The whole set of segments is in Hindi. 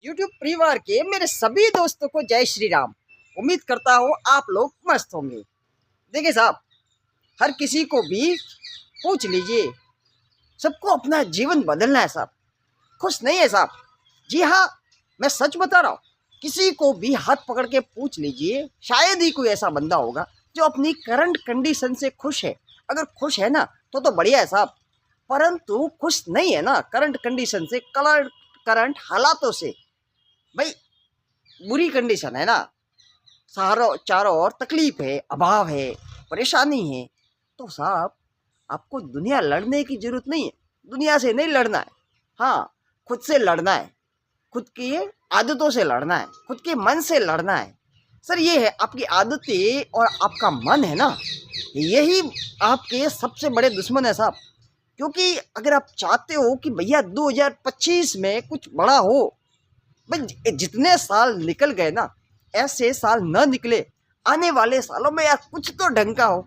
यूट्यूब परिवार के मेरे सभी दोस्तों को जय श्री राम। उम्मीद करता हूँ आप लोग मस्त होंगे। देखिए साहब, हर किसी को भी पूछ लीजिए, सबको अपना जीवन बदलना है साहब। खुश नहीं है साहब। जी हाँ, मैं सच बता रहा हूँ। किसी को भी हाथ पकड़ के पूछ लीजिए, शायद ही कोई ऐसा बंदा होगा जो अपनी करंट कंडीशन से खुश है। अगर खुश है ना तो बढ़िया है साहब, परंतु खुश नहीं है ना करंट कंडीशन से, करंट हालातों से। भाई बुरी कंडीशन है ना, सारों चारों ओर तकलीफ है, अभाव है, परेशानी है। तो साहब आपको दुनिया लड़ने की जरूरत नहीं है। दुनिया से नहीं लड़ना है, हाँ खुद से लड़ना है। खुद की आदतों से लड़ना है, खुद के मन से लड़ना है। सर ये है आपकी आदतें और आपका मन है ना, यही आपके सबसे बड़े दुश्मन है साहब। क्योंकि अगर आप चाहते हो कि भैया 2025 में कुछ बड़ा हो, भाई जितने साल निकल गए ना, ऐसे साल न निकले आने वाले सालों में, यार कुछ तो ढंग का हो।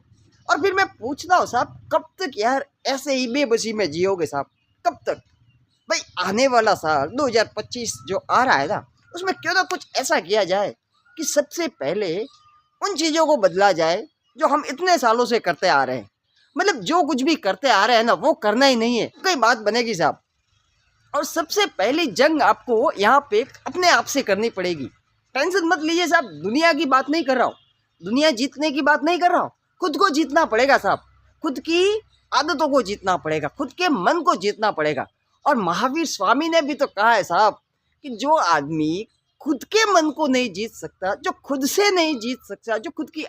और फिर मैं पूछता हूँ साहब, कब तक यार ऐसे ही बेबसी में जियोगे साहब, कब तक? भाई आने वाला साल 2025 जो आ रहा है ना, उसमें क्यों ना कुछ ऐसा किया जाए कि सबसे पहले उन चीज़ों को बदला जाए जो हम इतने सालों से करते आ रहे हैं। मतलब जो कुछ भी करते आ रहे हैं ना, वो करना ही नहीं है, कोई बात बनेगी साहब। और सबसे पहली जंग आपको यहाँ पे अपने आप से करनी पड़ेगी। टेंशन मत लीजिए साहब, दुनिया की बात नहीं कर रहा हूँ, दुनिया जीतने की बात नहीं कर रहा हूँ। खुद को जीतना पड़ेगा साहब, खुद की आदतों को जीतना पड़ेगा, खुद के मन को जीतना पड़ेगा। और महावीर स्वामी ने भी तो कहा है साहब कि जो आदमी खुद के मन को नहीं जीत सकता, जो खुद से नहीं जीत सकता, जो खुद की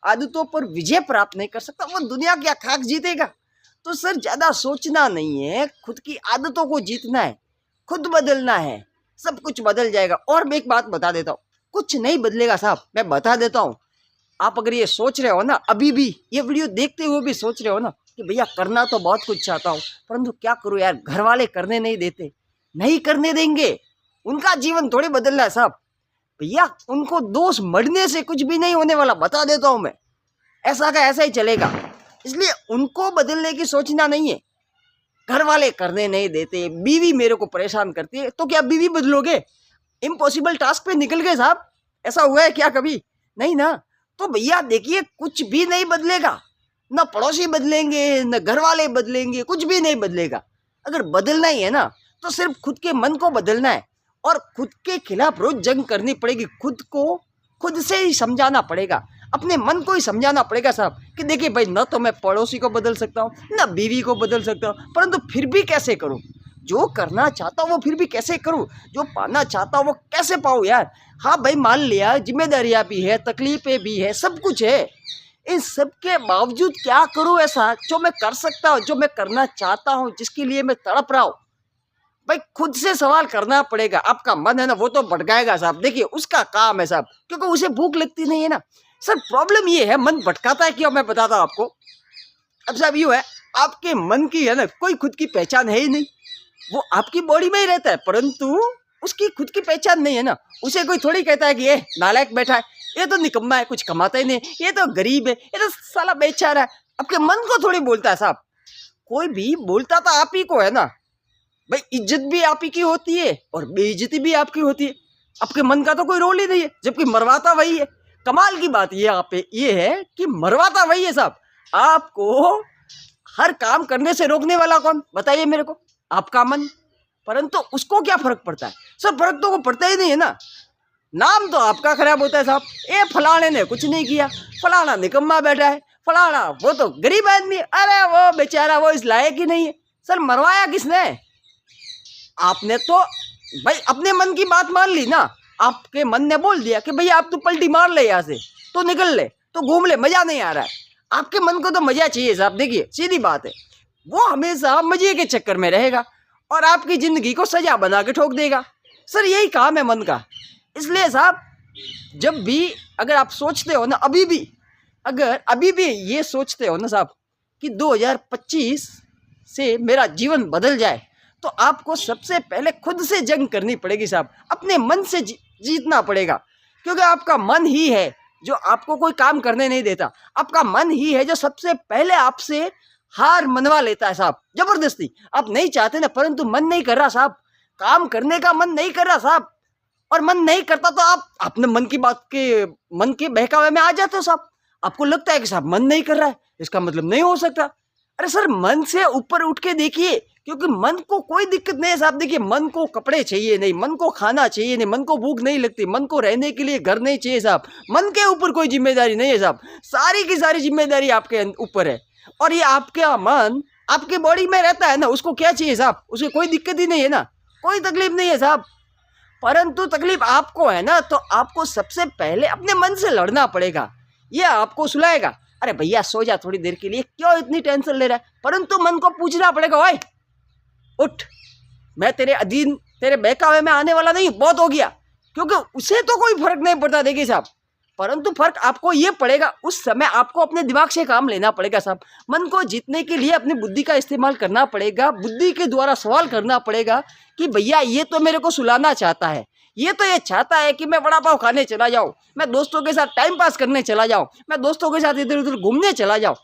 आदतों पर विजय प्राप्त नहीं कर सकता, वो दुनिया क्या खाक जीतेगा। तो सर ज़्यादा सोचना नहीं है, खुद की आदतों को जीतना है, खुद बदलना है, सब कुछ बदल जाएगा। और मैं एक बात बता देता हूँ, कुछ नहीं बदलेगा साहब, मैं बता देता हूँ। आप अगर ये सोच रहे हो ना, अभी भी ये वीडियो देखते हुए भी सोच रहे हो ना कि भैया करना तो बहुत कुछ चाहता हूँ, परंतु क्या करूँ यार, घर वाले करने नहीं देते, नहीं करने देंगे। उनका जीवन थोड़ी बदलना है साहब। भैया उनको दोष मरने से कुछ भी नहीं होने वाला, बता देता हूँ मैं। ऐसा का ऐसा ही चलेगा, इसलिए उनको बदलने की सोचना नहीं है। घर वाले करने नहीं देते, बीवी मेरे को परेशान करती है, तो क्या बीवी बदलोगे? इम्पॉसिबल टास्क पे निकल गए साहब। ऐसा हुआ है क्या कभी? नहीं ना। तो भैया देखिए, कुछ भी नहीं बदलेगा, न पड़ोसी बदलेंगे, न घर वाले बदलेंगे, कुछ भी नहीं बदलेगा। अगर बदलना ही है ना, तो सिर्फ खुद के मन को बदलना है और खुद के खिलाफ रोज जंग करनी पड़ेगी। खुद को खुद से ही समझाना पड़ेगा, अपने मन को ही समझाना पड़ेगा साहब कि देखिए भाई, न तो मैं पड़ोसी को बदल सकता हूँ, न बीवी को बदल सकता हूँ, परंतु फिर भी कैसे करूँ? जो करना चाहता हूँ वो फिर भी कैसे करूँ? जो पाना चाहता हूँ वो कैसे पाऊँ यार? हाँ भाई, मान लिया जिम्मेदारियाँ भी है, तकलीफें भी है, सब कुछ है। इन सब के बावजूद क्या करूँ ऐसा जो मैं कर सकता हूँ, जो मैं करना चाहता हूँ, जिसके लिए मैं तड़प रहा हूँ? भाई खुद से सवाल करना पड़ेगा। आपका मन है ना, वो तो भटकाएगा साहब, देखिए उसका काम है साहब, क्योंकि उसे भूख लगती नहीं है ना। सर प्रॉब्लम ये है, मन भटकाता है क्यों, मैं बताता हूँ आपको। अब साहब यूँ है, आपके मन की है ना कोई खुद की पहचान है ही नहीं। वो आपकी बॉडी में ही रहता है, परंतु उसकी खुद की पहचान नहीं है ना। उसे कोई थोड़ी कहता है कि ये नालायक बैठा है, ये तो निकम्मा है, कुछ कमाता ही नहीं, ये तो गरीब है, ये तो साला बेचारा है। आपके मन को थोड़ी बोलता है साहब, कोई भी बोलता तो आप ही को है ना। भाई इज्जत भी आप ही की होती है और बेइज्जती भी आपकी होती है। आपके मन का तो कोई रोल ही नहीं है, जबकि मरवाता वही है। कमाल की बात ये आप पे ये है कि मरवाता वही है साहब। आपको हर काम करने से रोकने वाला कौन, बताइए मेरे को? आपका मन। परंतु उसको क्या फर्क पड़ता है? सब फर्क तो को पड़ता ही नहीं है ना। नाम तो आपका खराब होता है साहब, ये फलाने ने कुछ नहीं किया, फलाना निकम्मा बैठा है, फलाना वो तो गरीब आदमी, अरे वो बेचारा वो इस लायक ही नहीं है। सर मरवाया किसने? आपने तो भाई अपने मन की बात मान ली ना। आपके मन ने बोल दिया कि भैया आप तो पलटी मार ले यहाँ से, तो निकल ले, तो घूम ले, मजा नहीं आ रहा है। आपके मन को तो मजा चाहिए साहब। देखिए सीधी बात है, वो हमेशा मजे के चक्कर में रहेगा और आपकी जिंदगी को सजा बना के ठोक देगा। सर यही काम है मन का। इसलिए साहब जब भी अगर आप सोचते हो ना, अगर अभी भी ये सोचते हो ना साहब कि 2025 से मेरा जीवन बदल जाए, तो आपको सबसे पहले खुद से जंग करनी पड़ेगी साहब। अपने मन से जीतना पड़ेगा, क्योंकि आपका मन ही है जो आपको कोई काम करने नहीं देता। आपका मन ही है जो सबसे पहले आपसे हार मनवा लेता है साहब, जबरदस्ती। आप नहीं चाहते ना, परंतु मन नहीं कर रहा साहब। काम करने का मन नहीं कर रहा साहब, और मन नहीं करता तो आप अपने मन के बहकावे में आ जाते हो साहब। आपको लगता है कि साहब मन नहीं कर रहा है, इसका मतलब नहीं हो सकता। अरे सर, मन से ऊपर उठ के देखिए, क्योंकि मन को कोई दिक्कत नहीं है साहब। देखिए, मन को कपड़े चाहिए नहीं, मन को खाना चाहिए नहीं, मन को भूख नहीं लगती, मन को रहने के लिए घर नहीं चाहिए साहब। मन के ऊपर कोई जिम्मेदारी नहीं है साहब, सारी की सारी जिम्मेदारी आपके ऊपर है। और ये आपका मन आपके बॉडी में रहता है ना, उसको क्या चाहिए साहब? उसे कोई दिक्कत ही नहीं है ना, कोई तकलीफ नहीं है साहब। परंतु तकलीफ आपको है ना, तो आपको सबसे पहले अपने मन से लड़ना पड़ेगा। ये आपको सुलाएगा, अरे भैया सो जा थोड़ी देर के लिए, क्यों इतनी टेंशन ले रहा है? परंतु मन को पूछना पड़ेगा, ओए उठ, मैं तेरे अधीन, तेरे बहकावे में आने वाला नहीं, बहुत हो गया। क्योंकि उसे तो कोई फर्क नहीं पड़ता, देखिए साहब, परंतु फर्क आपको ये पड़ेगा, उस समय आपको अपने दिमाग से काम लेना पड़ेगा साहब। मन को जीतने के लिए अपनी बुद्धि का इस्तेमाल करना पड़ेगा, बुद्धि के द्वारा सवाल करना पड़ेगा कि भैया ये तो मेरे को सुलाना चाहता है, ये तो ये चाहता है कि मैं वड़ा पाव खाने चला जाऊँ, मैं दोस्तों के साथ टाइम पास करने चला जाऊँ, मैं दोस्तों के साथ इधर उधर घूमने चला जाऊँ।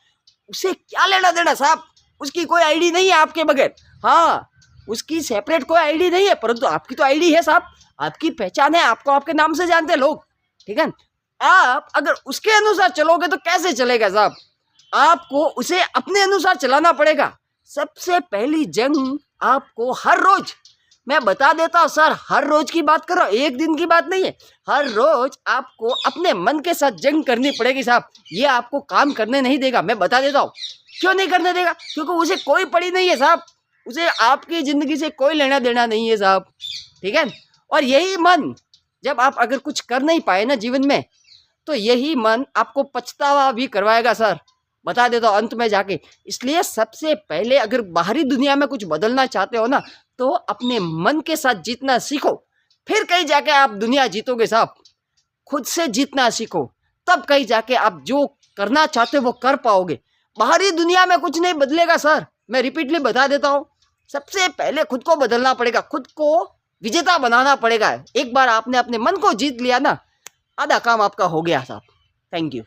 उसे क्या लेना देना साहब? उसकी कोई आईडी नहीं है आपके बगैर। हाँ, उसकी सेपरेट कोई आईडी नहीं है, परंतु आपकी तो आईडी है साहब, आपकी पहचान है, आपको आपके नाम से जानते हैं लोग, ठीक है। आप अगर उसके अनुसार चलोगे तो कैसे चलेगा साहब? आपको उसे अपने अनुसार चलाना पड़ेगा। सबसे पहली जंग आपको हर रोज, मैं बता देता हूँ सर, हर रोज की बात करो, एक दिन की बात नहीं है, हर रोज आपको अपने मन के साथ जंग करनी पड़ेगी साहब। ये आपको काम करने नहीं देगा, मैं बता देता हूँ। क्यों नहीं करने देगा? क्योंकि उसे कोई पड़ी नहीं है साहब, उसे आपकी ज़िंदगी से कोई लेना देना नहीं है साहब, ठीक है। और यही मन, जब आप अगर कुछ कर नहीं पाए ना जीवन में, तो यही मन आपको पछतावा भी करवाएगा सर, बता देता हूँ अंत में जाके। इसलिए सबसे पहले अगर बाहरी दुनिया में कुछ बदलना चाहते हो ना, तो अपने मन के साथ जीतना सीखो, फिर कहीं जाके आप दुनिया जीतोगे साहब। खुद से जीतना सीखो, तब कहीं जाके आप जो करना चाहते हो वो कर पाओगे। बाहरी दुनिया में कुछ नहीं बदलेगा सर, मैं रिपीटली बता देता हूँ। सबसे पहले खुद को बदलना पड़ेगा, खुद को विजेता बनाना पड़ेगा। एक बार आपने अपने मन को जीत लिया ना, आधा काम आपका हो गया साहब। Thank you.